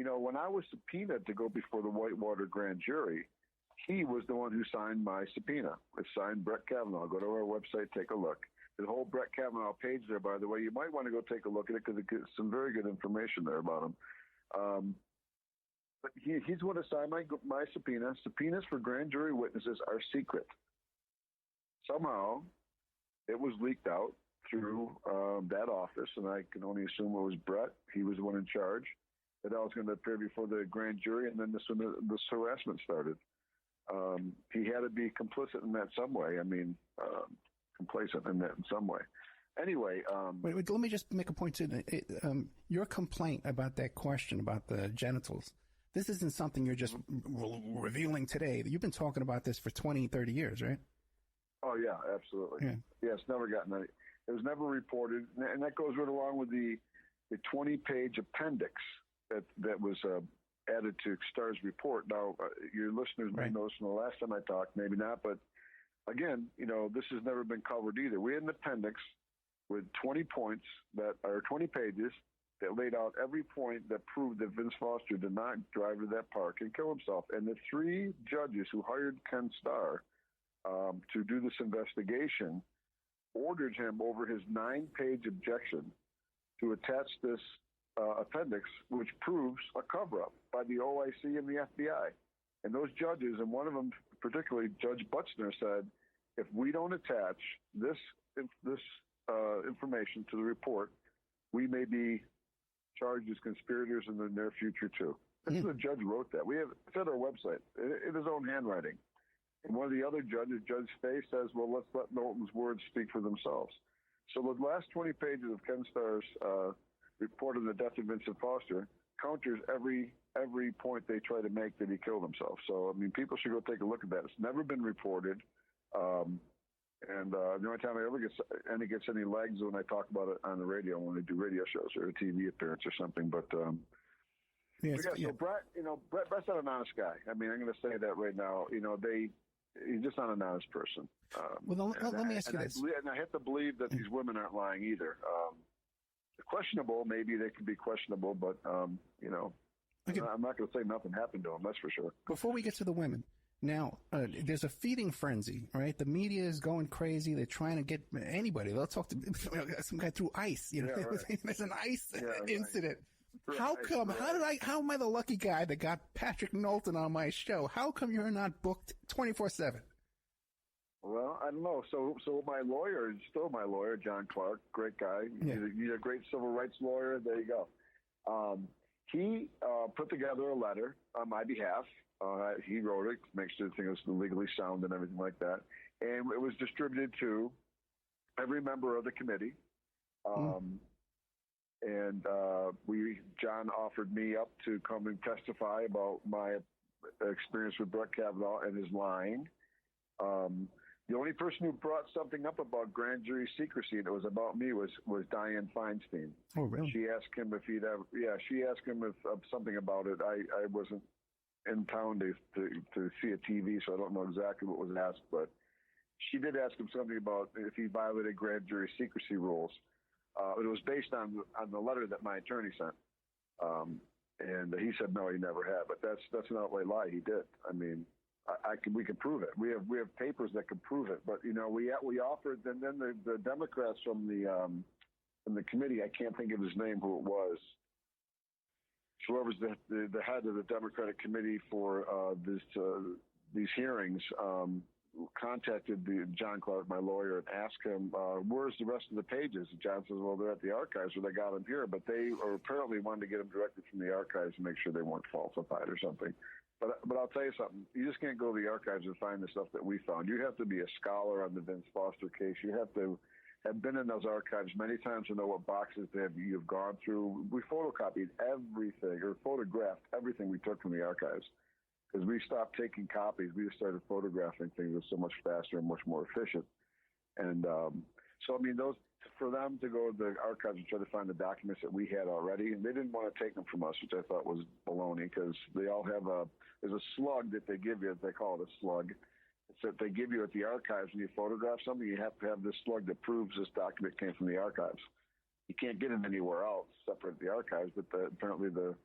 when I was subpoenaed to go before the Whitewater grand jury, he was the one who signed my subpoena. It signed Brett Kavanaugh. Go to our website, take a look. The whole Brett Kavanaugh page there, by the way, you might want to go take a look at it because it gives some very good information there about him. But he's the one who signed my subpoena. Subpoenas for grand jury witnesses are secret. Somehow, it was leaked out through that office, and I can only assume it was Brett. He was the one in charge. That I was going to appear before the grand jury, and then this harassment started. He had to be complicit in that some way. I mean, complacent in that in some way. Anyway. Wait, let me just make a point to your complaint about that question about the genitals. This isn't something you're just revealing today. You've been talking about this for 20, 30 years, right? Oh, yeah, absolutely. Yeah, it's never gotten any. It was never reported, and that goes right along with the 20-page appendix that was added to Starr's report. Now, your listeners may know this from the last time I talked, maybe not, but again, this has never been covered either. We had an appendix with 20 points that are 20 pages that laid out every point that proved that Vince Foster did not drive to that park and kill himself. And the three judges who hired Ken Starr to do this investigation ordered him over his 9-page objection to attach this appendix, which proves a cover-up by the OIC and the FBI. And those judges, and one of them particularly, Judge Butzner, said, if we don't attach this information to the report, we may be charged as conspirators in the near future too. The judge wrote that. It's at our website in his own handwriting. And one of the other judges, Judge Fay, says, well, let's let Knowlton's words speak for themselves. So the last 20 pages of Ken Starr's report on the death of Vincent Foster counters every point they try to make that he killed himself. So, I mean, people should go take a look at that. It's never been reported. And the only time it gets any legs when I talk about it on the radio, when we do radio shows or a TV appearance or something. But so Brett's not an honest guy. I mean, I'm going to say that right now. He's just not an honest person. Well, let me ask you this. And I have to believe that these women aren't lying either. Questionable, maybe they could be questionable, but okay. I'm not going to say nothing happened to them. That's for sure. Before we get to the women. Now, there's a feeding frenzy, right? The media is going crazy. They're trying to get anybody. They'll talk to some guy through ICE. There's an ICE incident. Right. How come? How am I the lucky guy that got Patrick Knowlton on my show? How come you're not booked 24/7? Well, I don't know. So my lawyer is still my lawyer, John Clark, great guy. Yeah. He's a great civil rights lawyer. There you go. He put together a letter on my behalf. He wrote it, make sure the thing was legally sound and everything like that. And it was distributed to every member of the committee. And John offered me up to come and testify about my experience with Brett Kavanaugh and his lying. The only person who brought something up about grand jury secrecy, and it was about me, was Dianne Feinstein. Oh, really? She asked him if he'd ever. Yeah, she asked him if something about it. I wasn't in town to see a TV, so I don't know exactly what was asked, but she did ask him something about if he violated grand jury secrecy rules. It was based on the letter that my attorney sent, and he said no, he never had. But that's an outright lie. He did. I mean, we can prove it. We have papers that can prove it. But we offered, and then the Democrats from the committee, I can't think of his name, who it was. Whoever's the head of the Democratic committee for these hearings contacted John Clark, my lawyer, and asked him, where's the rest of the pages? And John says, well, they're at the archives, or they got them here. But they apparently wanted to get them directly from the archives to make sure they weren't falsified or something. But I'll tell you something. You just can't go to the archives and find the stuff that we found. You have to be a scholar on the Vince Foster case. You have to have been in those archives many times to know what boxes you've gone through. We photocopied everything, or photographed everything we took from the archives. Because we stopped taking copies. We just started photographing things. It was so much faster and much more efficient. And so, I mean, for them to go to the archives and try to find the documents that we had already, and they didn't want to take them from us, which I thought was baloney, because they all have there's a slug that they give you. They call it a slug. It's that they give you at the archives when you photograph something. You have to have this slug that proves this document came from the archives. You can't get it anywhere else separate the archives, but apparently the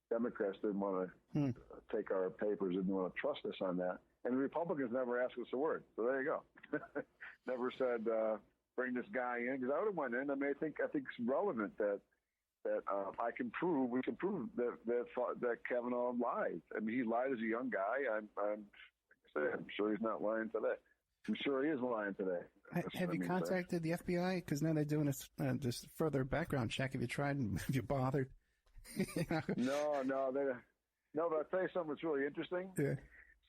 Democrats didn't want to take our papers, didn't want to trust us on that. And the Republicans never asked us a word. So there you go. Never said, bring this guy in, because I would have went in. I mean, I think it's relevant that we can prove that Kavanaugh lied. I mean, he lied as a young guy. I'm sure he's not lying today. I'm sure he is lying today. Have you contacted the FBI? Because now they're doing this further background check. Have you tried and have you bothered? No. But I'll tell you something that's really interesting. Yeah.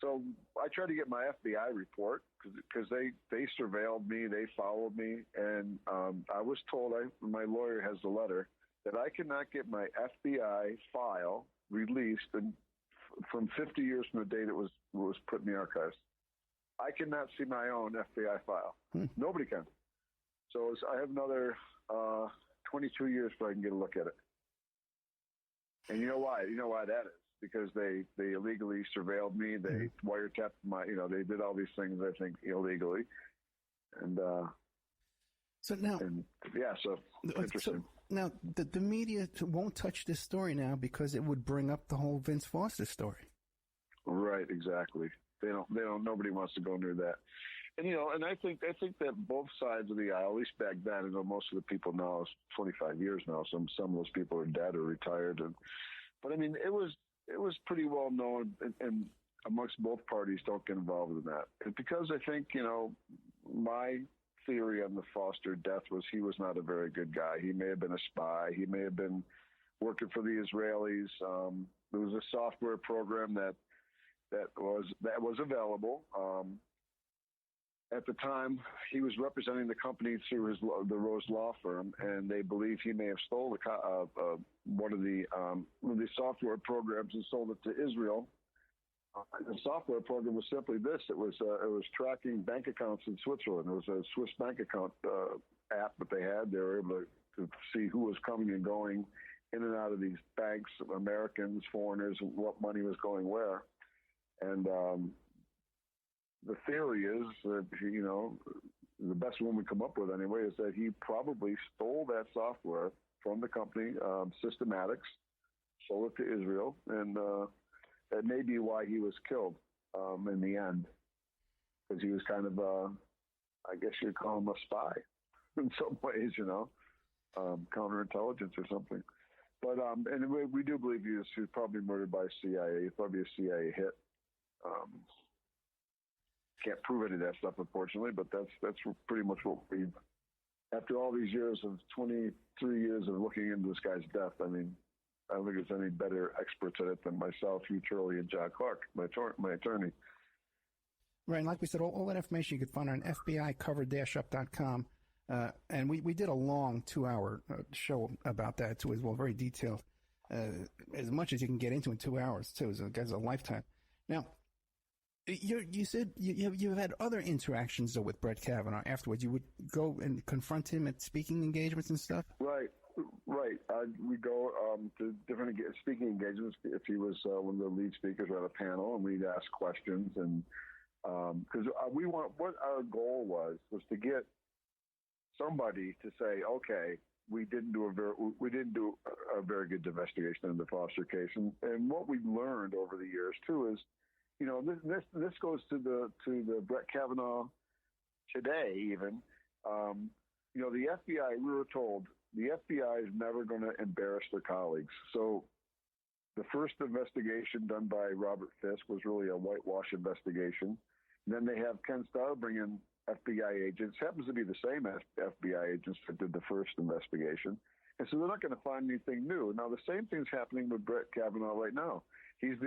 So I tried to get my FBI report because they surveilled me, they followed me, and I was told, my lawyer has the letter, that I cannot get my FBI file released from 50 years from the date it was put in the archives. I cannot see my own FBI file. Nobody can. So I have another 22 years before I can get a look at it. And you know why? You know why that is? Because they illegally surveilled me. They wiretapped they did all these things, I think, illegally. And so now, interesting. So now the media won't touch this story now because it would bring up the whole Vince Foster story. Right, exactly. They don't. Nobody wants to go near that. And and I think that both sides of the aisle, at least back then, I know most of the people now, it's 25 years now. Some of those people are dead or retired, but I mean, it was pretty well known, and amongst both parties, don't get involved in that. And because I think my theory on the Foster death was he was not a very good guy. He may have been a spy. He may have been working for the Israelis. There was a software program that was available. At the time, he was representing the company through the Rose Law Firm, and they believe he may have stole one of the software programs and sold it to Israel. The software program was simply this: it was tracking bank accounts in Switzerland. It was a Swiss bank account app that they had. They were able to see who was coming and going in and out of these banks, Americans, foreigners, and what money was going where. And the theory is that, the best one we come up with anyway is that he probably stole that software from the company, Systematics, sold it to Israel, and that may be why he was killed in the end, because he was kind of, I guess you'd call him a spy in some ways, counterintelligence or something. But and we do believe he was probably murdered by CIA. He's probably a CIA hit. Can't prove any of that stuff, unfortunately, but that's pretty much what we've. After all these years of 23 years of looking into this guy's death, I mean, I don't think there's any better experts at it than myself, you, Charlie, and John Clark, my attorney. Right, and like we said, all that information you can find on FBIcover-up.com. And we did a long 2-hour show about that too as well, very detailed, as much as you can get into in 2 hours too. So it's a lifetime. Now, you said you've had other interactions though with Brett Kavanaugh afterwards. You would go and confront him at speaking engagements and stuff. Right. We go to different speaking engagements if he was one of the lead speakers at a panel, and we'd ask questions. And because what our goal was to get somebody to say, okay, we didn't do a very good investigation in the Foster case, and what we learned over the years too is, this goes to the Brett Kavanaugh today even. The FBI, we were told the FBI is never going to embarrass their colleagues. So the first investigation done by Robert Fisk was really a whitewash investigation. And then they have Ken Starr bring in FBI agents, happens to be the same FBI agents that did the first investigation. And so they're not going to find anything new. Now, the same thing's happening with Brett Kavanaugh right now. These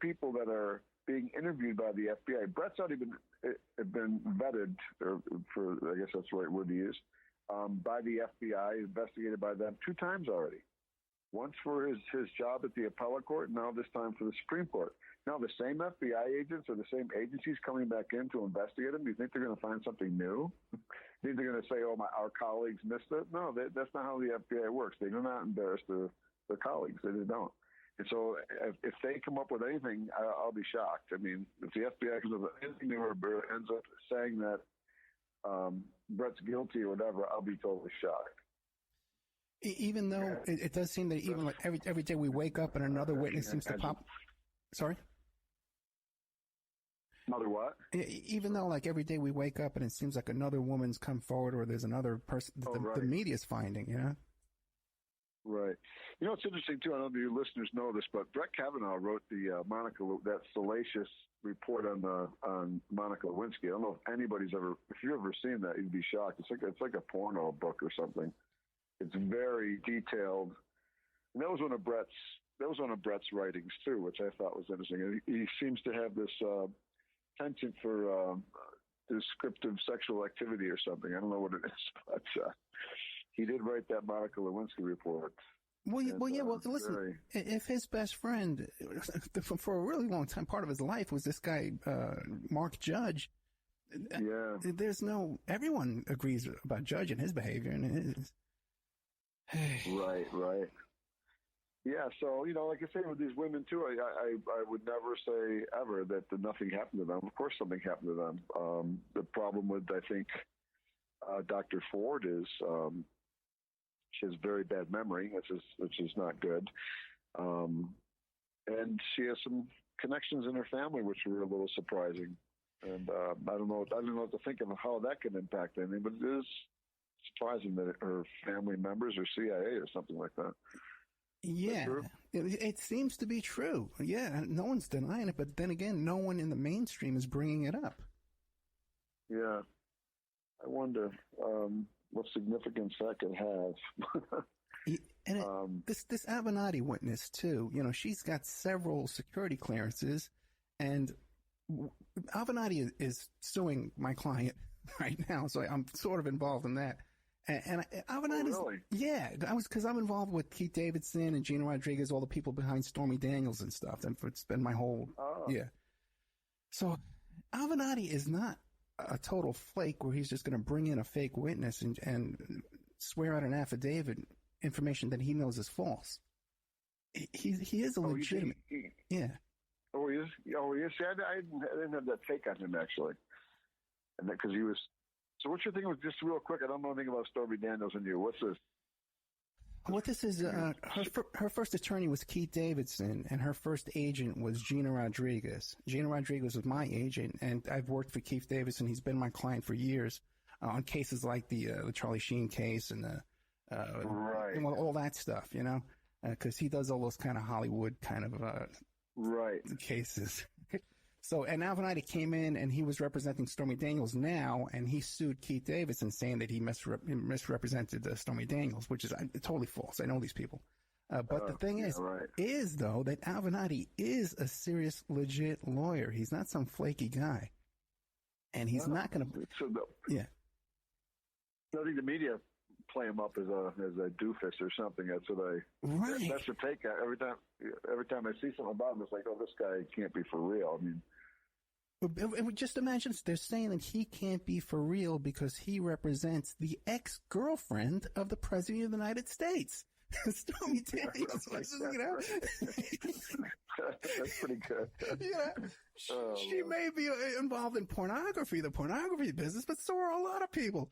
people that are being interviewed by the FBI, Brett's already been vetted, or for, I guess that's the right word to use, by the FBI, investigated by them 2 times already. Once for his job at the appellate court, now this time for the Supreme Court. Now, the same FBI agents or the same agencies coming back in to investigate him, do you think they're going to find something new? Do you think they're going to say, our colleagues missed it? No, that's not how the FBI works. They do not embarrass their colleagues. They just don't. And so if they come up with anything, I'll be shocked. I mean, if the FBI comes up with anything new or ends up saying that Brett's guilty or whatever, I'll be totally shocked. Even though it does seem that even like every day we wake up and another witness seems to pop. Sorry? Another what? Even though like every day we wake up and it seems like another woman's come forward or there's another person the media's finding, you know? Right. You know, it's interesting, too. I don't know if your listeners know this, but Brett Kavanaugh wrote the that salacious report on Monica Lewinsky. I don't know if anybody's if you've ever seen that, you'd be shocked. It's like a porno book or something. It's very detailed. And that was one of Brett's writings, too, which I thought was interesting. He seems to have this penchant for descriptive sexual activity or something. I don't know what it is, but he did write that Monica Lewinsky report. Well, listen, if his best friend for a really long time, part of his life was this guy, Mark Judge. Yeah. Everyone agrees about Judge and his behavior and his. Right. Yeah, so, you know, like I say with these women, too, I would never say ever that nothing happened to them. Of course something happened to them. The problem with, I think, Dr. Ford is she has very bad memory, which is not good. And she has some connections in her family, which were a little surprising. And I don't know what to think of how that can impact anything, but it is surprising that her family members are CIA or something like that. Yeah, it seems to be true. Yeah, no one's denying it, but then again, no one in the mainstream is bringing it up. Yeah, I wonder what significance that could have. And this Avenatti witness too, you know, she's got several security clearances, and Avenatti is suing my client right now, so I'm sort of involved in that. And Avenatti's, really? Yeah, because I'm involved with Keith Davidson and Gina Rodriguez, all the people behind Stormy Daniels and stuff. And it's been my whole, yeah. So Avenatti is not a total flake where he's just going to bring in a fake witness and swear out an affidavit, information that he knows is false. He is a legitimate, yeah. Oh, he is. See, I didn't have that take on him actually, and because he was. So what's your thing with, just real quick, I don't know anything about Stormy Daniels and you. What's this? What this is, her first attorney was Keith Davidson, and her first agent was Gina Rodriguez. Gina Rodriguez was my agent, and I've worked for Keith Davidson. He's been my client for years on cases like the Charlie Sheen case and and all that stuff, you know, because he does all those kind of Hollywood kind of cases. So, and Avenatti came in and he was representing Stormy Daniels now, and he sued Keith Davidson saying that he misrepresented Stormy Daniels, which is totally false. I know these people. But the thing is though, that Avenatti is a serious, legit lawyer. He's not some flaky guy. And he's not going to... Yeah. I think the media play him up as a doofus or something. That's what that's the take. Every time I see something about him, it's like, oh, this guy can't be for real. I mean, just imagine they're saying that he can't be for real because he represents the ex-girlfriend of the President of the United States. Stormy Daniels, you know? That's pretty good. Yeah. She may be involved in the pornography business, but so are a lot of people.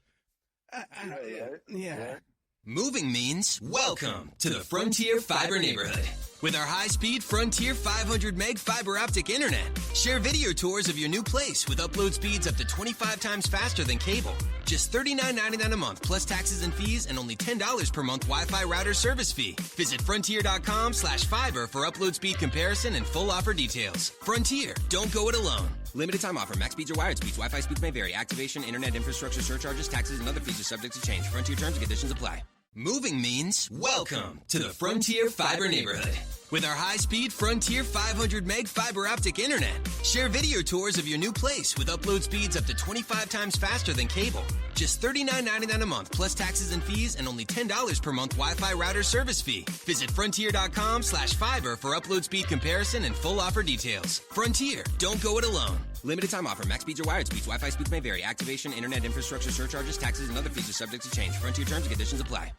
Yeah. Moving means welcome to the Frontier Fiber neighborhood. With our high-speed Frontier 500 meg fiber optic internet, share video tours of your new place with upload speeds up to 25 times faster than cable. Just $39.99 a month plus taxes and fees and only $10 per month Wi-Fi router service fee. Visit frontier.com/fiber for upload speed comparison and full offer details. Frontier, don't go it alone. Limited time offer. Max speeds or wired speeds. Wi-Fi speeds may vary. Activation, internet infrastructure surcharges, taxes, and other fees are subject to change. Frontier terms and conditions apply. Moving means welcome to the Frontier Fiber neighborhood. With our high-speed Frontier 500 meg fiber optic internet, share video tours of your new place with upload speeds up to 25 times faster than cable. Just $39.99 a month plus taxes and fees and only $10 per month Wi-Fi router service fee. Visit frontier.com/fiber for upload speed comparison and full offer details. Frontier, don't go it alone. Limited time offer. Max speeds or wired speeds. Wi-Fi speeds may vary. Activation, internet infrastructure surcharges, taxes, and other fees are subject to change. Frontier terms and conditions apply.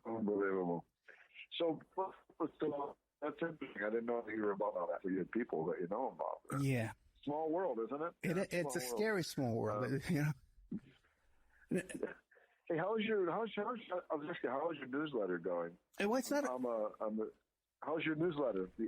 Unbelievable. So that's interesting. I didn't know that you were about all that. You had people that you know about. Yeah. Small world, isn't it? It's a scary small world. You know. Hey, how's your newsletter going? Well, it's not. How's your newsletter? The